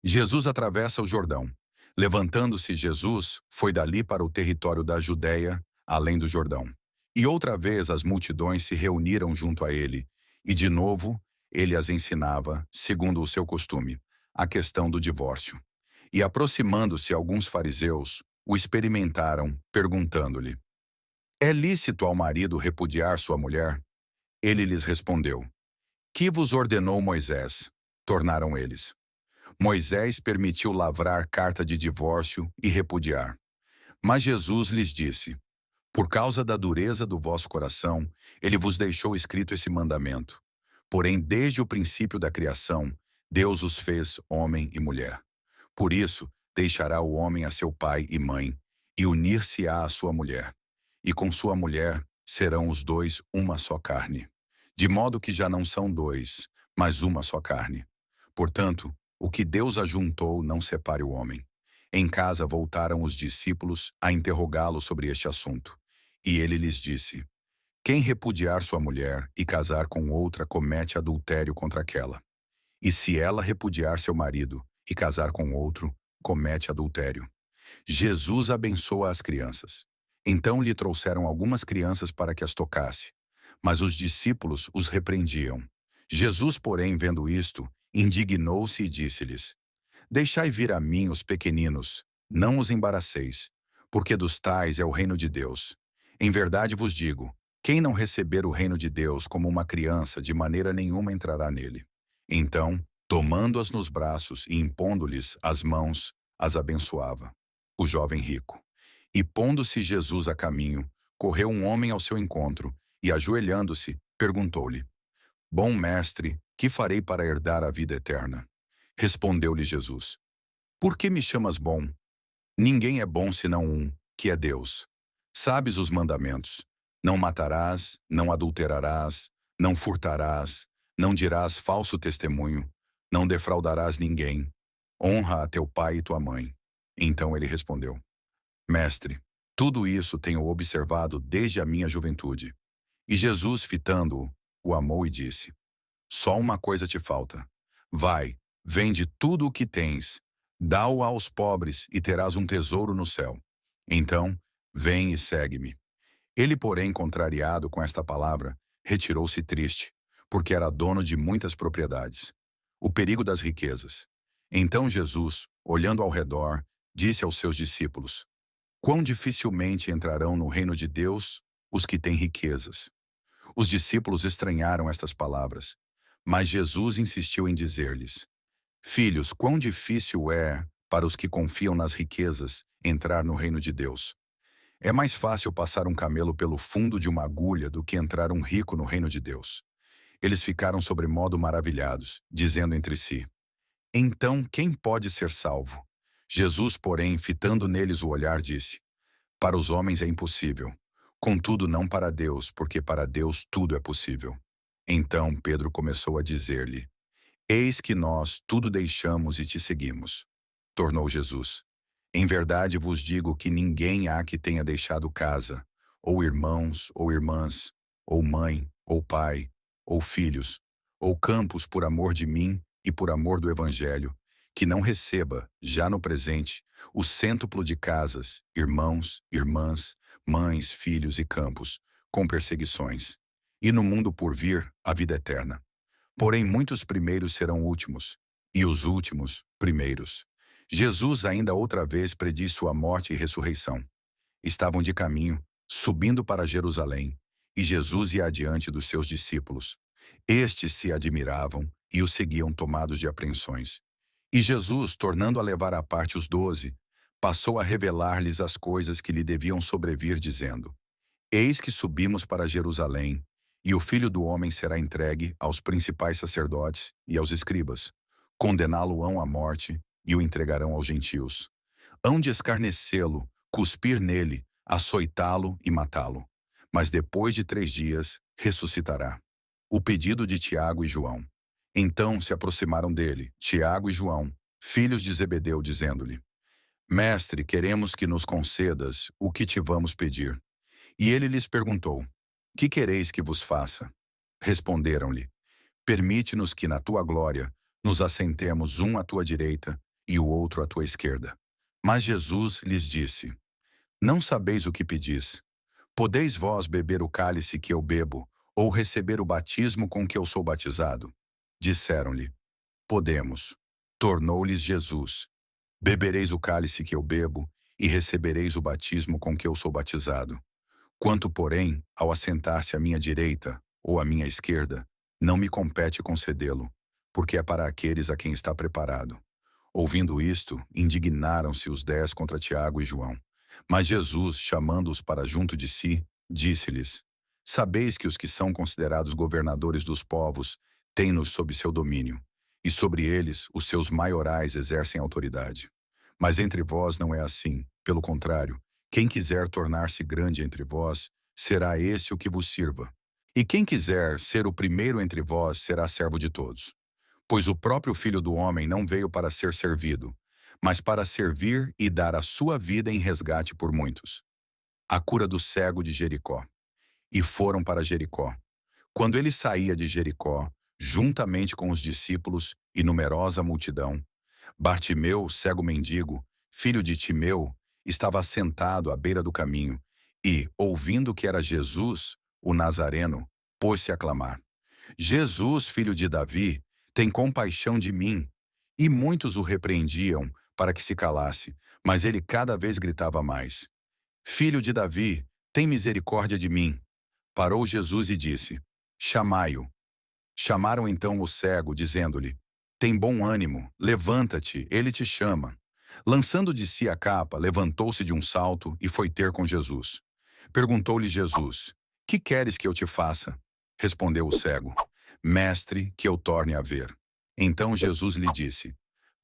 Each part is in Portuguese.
Jesus atravessa o Jordão. Levantando-se Jesus, foi dali para o território da Judéia, além do Jordão. E outra vez as multidões se reuniram junto a ele, e de novo ele as ensinava, segundo o seu costume, a questão do divórcio. E aproximando-se alguns fariseus, o experimentaram, perguntando-lhe: É lícito ao marido repudiar sua mulher? Ele lhes respondeu: Que vos ordenou Moisés? Tornaram eles. Moisés permitiu lavrar carta de divórcio e repudiar. Mas Jesus lhes disse: Por causa da dureza do vosso coração, ele vos deixou escrito esse mandamento. Porém, desde o princípio da criação, Deus os fez homem e mulher. Por isso, deixará o homem a seu pai e mãe, e unir-se-á à sua mulher. E com sua mulher serão os dois uma só carne. De modo que já não são dois, mas uma só carne. Portanto, o que Deus ajuntou não separe o homem. Em casa voltaram os discípulos a interrogá-lo sobre este assunto. E ele lhes disse: Quem repudiar sua mulher e casar com outra comete adultério contra aquela. E se ela repudiar seu marido e casar com outro, comete adultério. Jesus abençoa as crianças. Então lhe trouxeram algumas crianças para que as tocasse. Mas os discípulos os repreendiam. Jesus, porém, vendo isto, indignou-se e disse-lhes: Deixai vir a mim os pequeninos, não os embaraceis, porque dos tais é o reino de Deus. Em verdade vos digo, quem não receber o reino de Deus como uma criança, de maneira nenhuma entrará nele. Então, tomando-as nos braços e impondo-lhes as mãos, as abençoava. O jovem rico. E pondo-se Jesus a caminho, correu um homem ao seu encontro, e ajoelhando-se, perguntou-lhe: Bom mestre, que farei para herdar a vida eterna? Respondeu-lhe Jesus: Por que me chamas bom? Ninguém é bom senão um, que é Deus. Sabes os mandamentos: Não matarás, não adulterarás, não furtarás, não dirás falso testemunho, não defraudarás ninguém. Honra a teu pai e tua mãe. Então ele respondeu: Mestre, tudo isso tenho observado desde a minha juventude. E Jesus, fitando-o, o amou e disse: Só uma coisa te falta. Vai, vende tudo o que tens, dá-o aos pobres e terás um tesouro no céu. Então, vem e segue-me. Ele, porém, contrariado com esta palavra, retirou-se triste, porque era dono de muitas propriedades. O perigo das riquezas. Então Jesus, olhando ao redor, disse aos seus discípulos: Quão dificilmente entrarão no reino de Deus os que têm riquezas. Os discípulos estranharam estas palavras, mas Jesus insistiu em dizer-lhes: Filhos, quão difícil é, para os que confiam nas riquezas, entrar no reino de Deus. É mais fácil passar um camelo pelo fundo de uma agulha do que entrar um rico no reino de Deus. Eles ficaram sobremodo maravilhados, dizendo entre si: Então quem pode ser salvo? Jesus, porém, fitando neles o olhar, disse: Para os homens é impossível, contudo não para Deus, porque para Deus tudo é possível. Então Pedro começou a dizer-lhe: Eis que nós tudo deixamos e te seguimos. Tornou Jesus: Em verdade vos digo que ninguém há que tenha deixado casa, ou irmãos, ou irmãs, ou mãe, ou pai, ou filhos, ou campos por amor de mim e por amor do Evangelho, que não receba, já no presente, o cêntuplo de casas, irmãos, irmãs, mães, filhos e campos, com perseguições. E no mundo por vir, a vida eterna. Porém, muitos primeiros serão últimos, e os últimos, primeiros. Jesus ainda outra vez predisse sua morte e ressurreição. Estavam de caminho, subindo para Jerusalém, e Jesus ia adiante dos seus discípulos. Estes se admiravam e o seguiam tomados de apreensões. E Jesus, tornando a levar à parte os 12, passou a revelar-lhes as coisas que lhe deviam sobrevir, dizendo: Eis que subimos para Jerusalém, e o Filho do Homem será entregue aos principais sacerdotes e aos escribas. Condená-lo-ão à morte e o entregarão aos gentios. Hão de escarnecê-lo, cuspir nele, açoitá-lo e matá-lo. Mas depois de 3 dias, ressuscitará. O pedido de Tiago e João. Então se aproximaram dele, Tiago e João, filhos de Zebedeu, dizendo-lhe: Mestre, queremos que nos concedas o que te vamos pedir. E ele lhes perguntou: Que quereis que vos faça? Responderam-lhe: Permite-nos que na tua glória nos assentemos um à tua direita e o outro à tua esquerda. Mas Jesus lhes disse: Não sabeis o que pedis. Podeis vós beber o cálice que eu bebo, ou receber o batismo com que eu sou batizado? Disseram-lhe: Podemos. Tornou-lhes Jesus: Bebereis o cálice que eu bebo, e recebereis o batismo com que eu sou batizado. Quanto, porém, ao assentar-se à minha direita ou à minha esquerda, não me compete concedê-lo, porque é para aqueles a quem está preparado. Ouvindo isto, indignaram-se os 10 contra Tiago e João. Mas Jesus, chamando-os para junto de si, disse-lhes: Sabeis que os que são considerados governadores dos povos têm-nos sob seu domínio, e sobre eles os seus maiorais exercem autoridade. Mas entre vós não é assim. Pelo contrário, quem quiser tornar-se grande entre vós, será esse o que vos sirva. E quem quiser ser o primeiro entre vós, será servo de todos. Pois o próprio Filho do Homem não veio para ser servido, mas para servir e dar a sua vida em resgate por muitos. A cura do cego de Jericó. E foram para Jericó. Quando ele saía de Jericó, juntamente com os discípulos e numerosa multidão, Bartimeu, cego mendigo, filho de Timeu, estava sentado à beira do caminho e, ouvindo que era Jesus, o Nazareno, pôs-se a clamar: Jesus, filho de Davi, tem compaixão de mim. E muitos o repreendiam para que se calasse, mas ele cada vez gritava mais: Filho de Davi, tem misericórdia de mim. Parou Jesus e disse: Chamai-o. Chamaram então o cego, dizendo-lhe: Tem bom ânimo, levanta-te, ele te chama. Lançando de si a capa, levantou-se de um salto e foi ter com Jesus. Perguntou-lhe Jesus: Que queres que eu te faça? Respondeu o cego: Mestre, que eu torne a ver. Então Jesus lhe disse: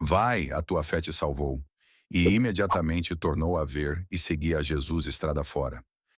Vai, a tua fé te salvou. E imediatamente tornou a ver e seguia a Jesus estrada fora.